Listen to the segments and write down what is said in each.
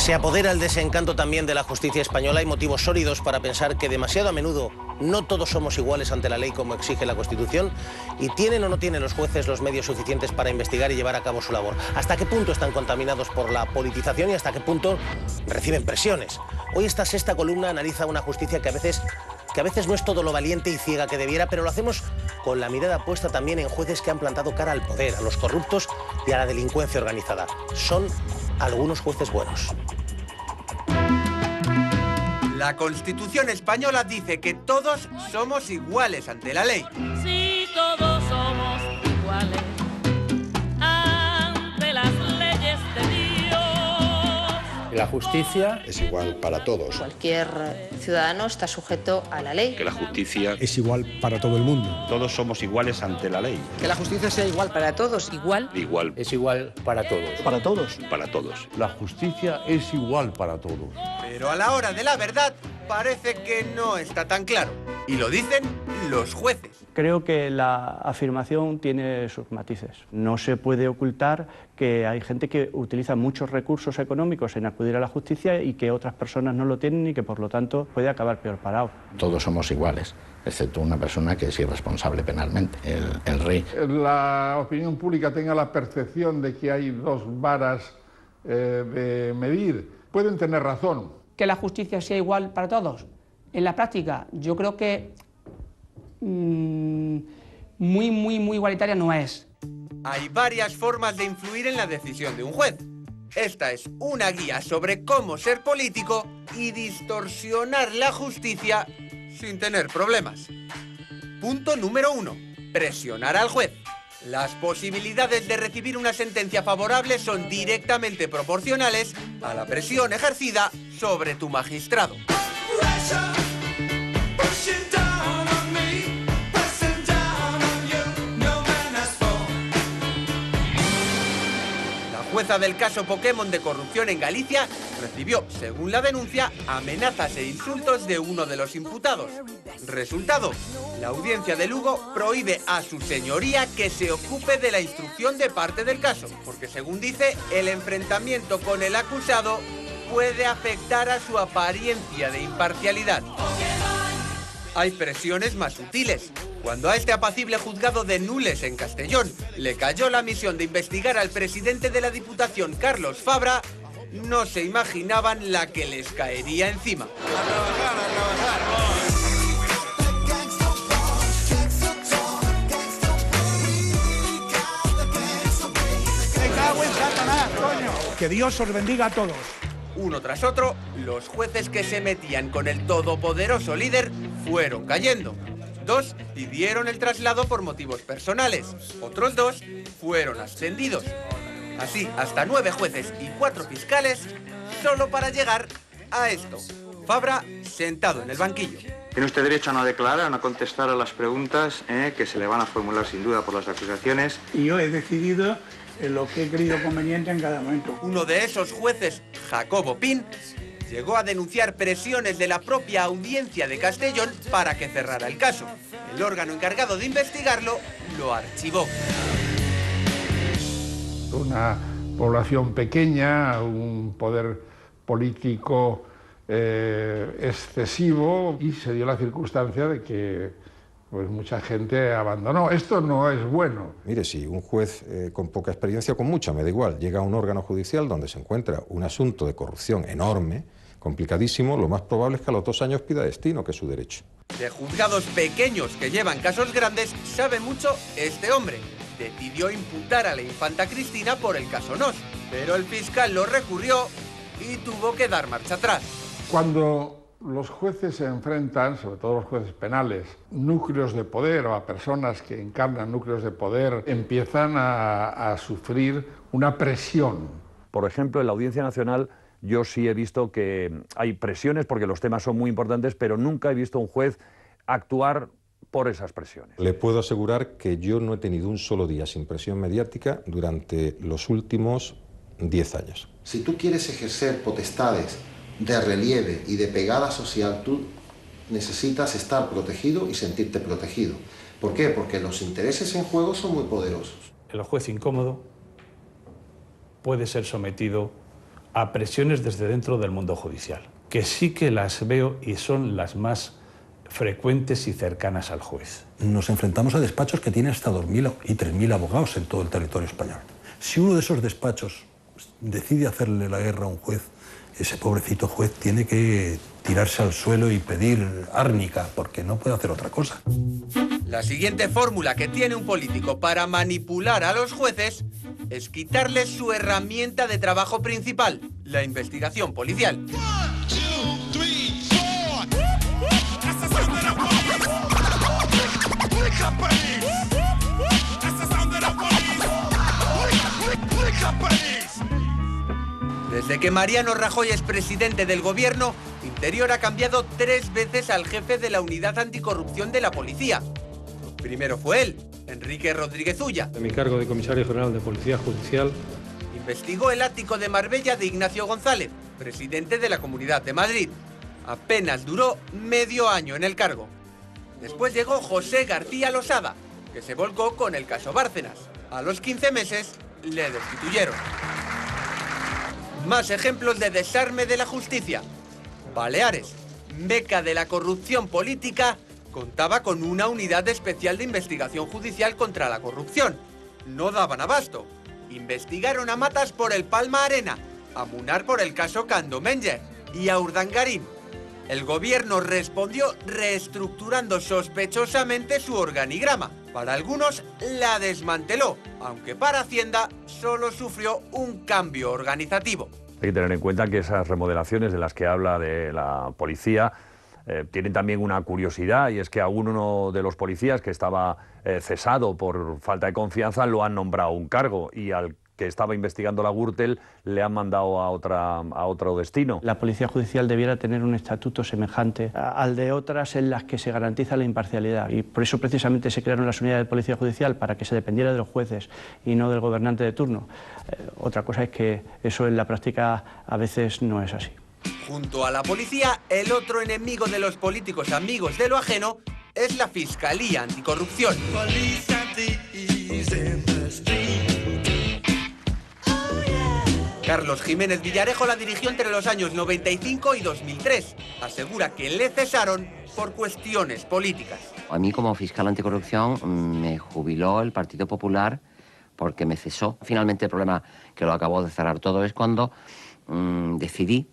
Se apodera el desencanto también de la justicia española. Hay motivos sólidos para pensar que demasiado a menudo no todos somos iguales ante la ley como exige la Constitución. ¿Y tienen o no tienen los jueces los medios suficientes para investigar y llevar a cabo su labor? ¿Hasta qué punto están contaminados por la politización y hasta qué punto reciben presiones? Hoy esta sexta columna analiza una justicia que a veces no es todo lo valiente y ciega que debiera, pero lo hacemos con la mirada puesta también en jueces que han plantado cara al poder, a los corruptos y a la delincuencia organizada. Son algunos jueces buenos. La Constitución española dice que todos somos iguales ante la ley. Sí, todos somos iguales ante las leyes de Dios. La justicia es igual para todos. Cualquier ciudadano está sujeto a la ley. Que la justicia es igual para todo el mundo. Todos somos iguales ante la ley. Que la justicia sea igual para todos. Igual. Igual. Es igual para todos. Para todos. Para todos. La justicia es igual para todos. Pero a la hora de la verdad parece que no está tan claro. Y lo dicen los jueces. Creo que la afirmación tiene sus matices. No se puede ocultar que hay gente que utiliza muchos recursos económicos en acudir a la justicia y que otras personas no lo tienen y que por lo tanto puede acabar peor parado. Todos somos iguales, excepto una persona que es irresponsable penalmente, el rey. La opinión pública tenga la percepción de que hay dos varas de medir. Pueden tener razón. Que la justicia sea igual para todos. En la práctica, yo creo que muy igualitaria no es. Hay varias formas de influir en la decisión de un juez. Esta es una guía sobre cómo ser político y distorsionar la justicia sin tener problemas. Punto número 1. Presionar al juez. Las posibilidades de recibir una sentencia favorable son directamente proporcionales a la presión ejercida sobre tu magistrado. La jueza del caso Pokémon de corrupción en Galicia recibió, según la denuncia, amenazas e insultos de uno de los imputados. Resultado, la audiencia de Lugo prohíbe a su señoría que se ocupe de la instrucción de parte del caso, porque según dice, el enfrentamiento con el acusado puede afectar a su apariencia de imparcialidad. Hay presiones más sutiles. Cuando a este apacible juzgado de Nules en Castellón le cayó la misión de investigar al presidente de la Diputación, Carlos Fabra, no se imaginaban la que les caería encima. ¡Me cago en Satanás, coño! Que Dios os bendiga a todos. Uno tras otro, los jueces que se metían con el todopoderoso líder fueron cayendo. 2 pidieron el traslado por motivos personales. Otros 2 fueron ascendidos. Así, hasta 9 jueces y 4 fiscales, solo para llegar a esto. Fabra sentado en el banquillo. Tiene usted derecho a no declarar, a no contestar a las preguntas que se le van a formular sin duda por las acusaciones. Y yo he decidido lo que he creído conveniente en cada momento. Uno de esos jueces, Jacobo Pin, llegó a denunciar presiones de la propia audiencia de Castellón para que cerrara el caso. El órgano encargado de investigarlo lo archivó. Una población pequeña, un poder político excesivo, y se dio la circunstancia de que pues mucha gente abandonó. Esto no es bueno. Mire, si un juez con poca experiencia o con mucha, me da igual, llega a un órgano judicial donde se encuentra un asunto de corrupción enorme, complicadísimo, lo más probable es que a los 2 años pida destino, que es su derecho. De juzgados pequeños que llevan casos grandes, sabe mucho este hombre. Decidió imputar a la infanta Cristina por el caso Nos, pero el fiscal lo recurrió y tuvo que dar marcha atrás. Cuando los jueces se enfrentan, sobre todo los jueces penales, núcleos de poder o a personas que encarnan núcleos de poder, empiezan a sufrir una presión. Por ejemplo, en la Audiencia Nacional yo sí he visto que hay presiones porque los temas son muy importantes, pero nunca he visto a un juez actuar por esas presiones. Le puedo asegurar que yo no he tenido un solo día sin presión mediática durante los últimos 10 años. Si tú quieres ejercer potestades de relieve y de pegada social, tú necesitas estar protegido y sentirte protegido. ¿Por qué? Porque los intereses en juego son muy poderosos. El juez incómodo puede ser sometido a presiones desde dentro del mundo judicial, que sí que las veo y son las más frecuentes y cercanas al juez. Nos enfrentamos a despachos que tienen hasta 2.000 y 3.000 abogados en todo el territorio español. Si uno de esos despachos decide hacerle la guerra a un juez, ese pobrecito juez tiene que tirarse al suelo y pedir árnica, porque no puede hacer otra cosa. La siguiente fórmula que tiene un político para manipular a los jueces es quitarles su herramienta de trabajo principal, la investigación policial. Desde que Mariano Rajoy es presidente del gobierno, Interior ha cambiado 3 veces al jefe de la unidad anticorrupción de la policía. Primero fue él, Enrique Rodríguez Ulla. De mi cargo de comisario general de Policía Judicial. Investigó el ático de Marbella de Ignacio González, presidente de la Comunidad de Madrid. Apenas duró medio año en el cargo. Después llegó José García Losada, que se volcó con el caso Bárcenas. A los 15 meses le destituyeron. Más ejemplos de desarme de la justicia. Baleares, meca de la corrupción política, contaba con una unidad especial de investigación judicial contra la corrupción. No daban abasto. Investigaron a Matas por el Palma Arena, a Munar por el caso Candomenger y a Urdangarín. El gobierno respondió reestructurando sospechosamente su organigrama. Para algunos la desmanteló, aunque para Hacienda solo sufrió un cambio organizativo. Hay que tener en cuenta que esas remodelaciones de las que habla de la policía tienen también una curiosidad, y es que a uno de los policías que estaba cesado por falta de confianza lo han nombrado un cargo, y al que estaba investigando la Gürtel le han mandado a otro destino. La Policía Judicial debiera tener un estatuto semejante al de otras en las que se garantiza la imparcialidad, y por eso precisamente se crearon las unidades de Policía Judicial, para que se dependiera de los jueces y no del gobernante de turno. Otra cosa es que eso en la práctica a veces no es así. Junto a la policía, el otro enemigo de los políticos amigos de lo ajeno es la Fiscalía Anticorrupción. Carlos Jiménez Villarejo la dirigió entre los años 95 y 2003. Asegura que le cesaron por cuestiones políticas. A mí, como fiscal anticorrupción, me jubiló el Partido Popular porque me cesó. Finalmente, el problema que lo acabó de cerrar todo es cuando decidí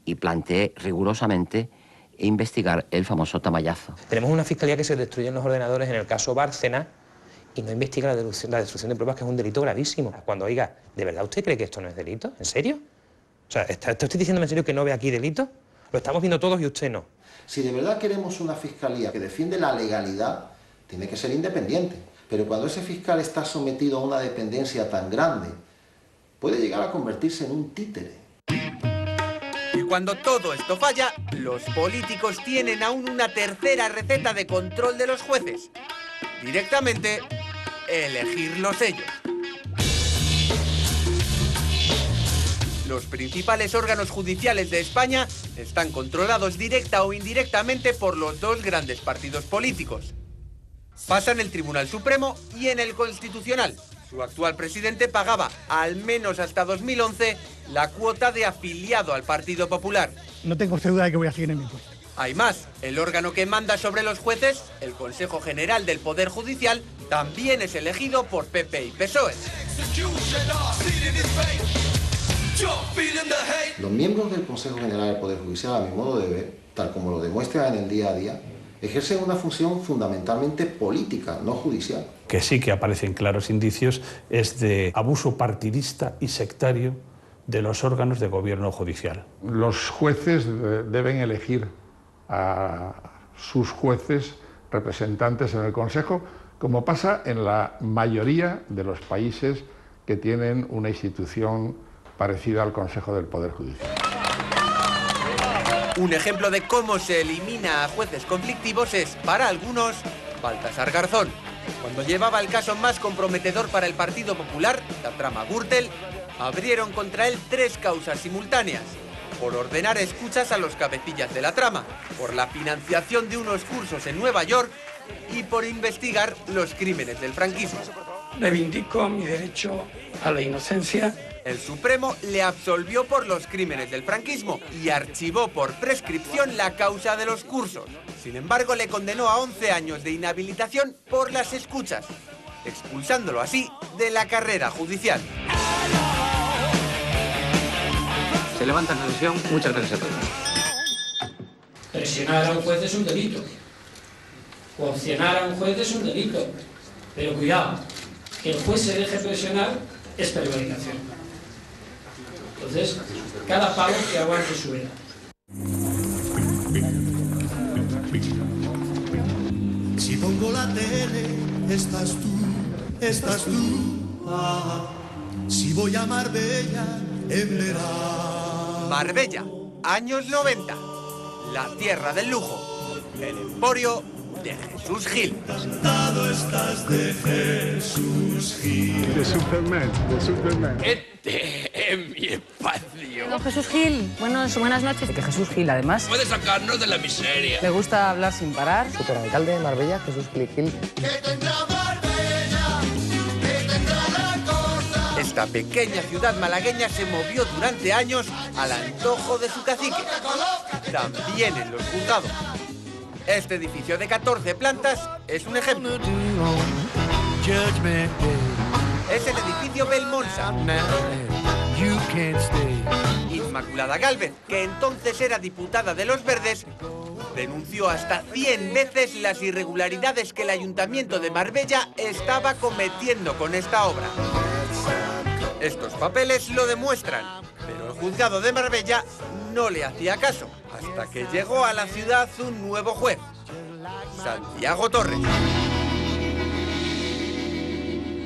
y planteé rigurosamente investigar el famoso Tamayazo. Tenemos una fiscalía que se destruyen los ordenadores en el caso Bárcenas y no investiga la destrucción de pruebas, que es un delito gravísimo. Cuando, oiga, ¿de verdad usted cree que esto no es delito? ¿En serio? O sea, ¿está usted diciéndome en serio que no ve aquí delito? Lo estamos viendo todos y usted no. Si de verdad queremos una fiscalía que defiende la legalidad, tiene que ser independiente. Pero cuando ese fiscal está sometido a una dependencia tan grande, puede llegar a convertirse en un títere. Y cuando todo esto falla, los políticos tienen aún una tercera receta de control de los jueces. Directamente, elegirlos ellos. Los principales órganos judiciales de España están controlados directa o indirectamente por los 2 grandes partidos políticos. Pasa en el Tribunal Supremo y en el Constitucional. Su actual presidente pagaba, al menos hasta 2011, la cuota de afiliado al Partido Popular. No tengo duda de que voy a seguir en mi puesto. Hay más, el órgano que manda sobre los jueces, el Consejo General del Poder Judicial, también es elegido por PP y PSOE. Los miembros del Consejo General del Poder Judicial, a mi modo de ver, tal como lo demuestran en el día a día, ejercen una función fundamentalmente política, no judicial. Que sí que aparecen claros indicios es de abuso partidista y sectario de los órganos de gobierno judicial. Los jueces deben elegir a sus jueces representantes en el Consejo, como pasa en la mayoría de los países que tienen una institución parecida al Consejo del Poder Judicial. Un ejemplo de cómo se elimina a jueces conflictivos es, para algunos, Baltasar Garzón. Cuando llevaba el caso más comprometedor para el Partido Popular, la trama Gürtel, abrieron contra él 3 causas simultáneas. Por ordenar escuchas a los cabecillas de la trama, por la financiación de unos cursos en Nueva York y por investigar los crímenes del franquismo. Reivindico mi derecho a la inocencia El Supremo le absolvió por los crímenes del franquismo y archivó por prescripción la causa de los cursos. Sin embargo, le condenó a 11 años de inhabilitación por las escuchas, expulsándolo así de la carrera judicial. Se levanta la sesión. Muchas gracias a todos. Presionar a un juez es un delito. Coaccionar a un juez es un delito. Pero cuidado, que el juez se deje presionar es prevaricación. Entonces, cada palo que aguante su vela. Si pongo la tele, estás tú. Si voy a Marbella, en verano. Marbella, años 90. La tierra del lujo. El emporio de Jesús Gil. Estás de Jesús Gil. De Superman. Este es mi espacio. Don Jesús Gil, buenas noches. Que Jesús Gil, además, puede sacarnos de la miseria. Le gusta hablar sin parar. Superalcalde de Marbella, Jesús Gil. Esta pequeña ciudad malagueña se movió durante años al antojo de su cacique. También en los juzgados. Este edificio de 14 plantas es un ejemplo. Es el edificio Belmonsa. Inmaculada Gálvez, que entonces era diputada de Los Verdes, denunció hasta 100 veces las irregularidades que el Ayuntamiento de Marbella estaba cometiendo con esta obra. Estos papeles lo demuestran, pero el juzgado de Marbella no le hacía caso, hasta que llegó a la ciudad un nuevo juez, Santiago Torres.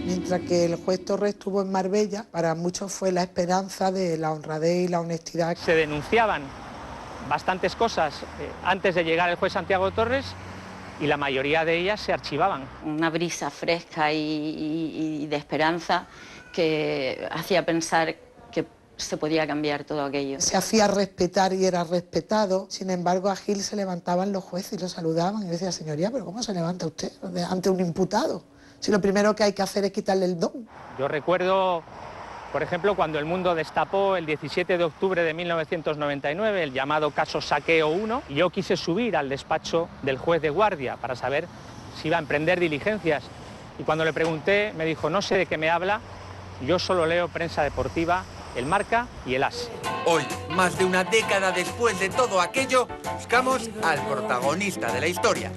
Mientras que el juez Torres estuvo en Marbella, para muchos fue la esperanza de la honradez y la honestidad. Se denunciaban bastantes cosas antes de llegar el juez Santiago Torres y la mayoría de ellas se archivaban. Una brisa fresca y de esperanza que hacía pensar que se podía cambiar todo aquello. Se hacía respetar y era respetado, sin embargo a Gil se levantaban los jueces y lo saludaban y decía, señoría, ¿pero cómo se levanta usted ante un imputado? Si lo primero que hay que hacer es quitarle el don. Yo recuerdo, por ejemplo, cuando El Mundo destapó el 17 de octubre de 1999 el llamado caso Saqueo 1, y yo quise subir al despacho del juez de guardia para saber si iba a emprender diligencias. Y cuando le pregunté, me dijo, no sé de qué me habla, yo solo leo prensa deportiva, El Marca y El As. Hoy, más de una década después de todo aquello, buscamos al protagonista de la historia.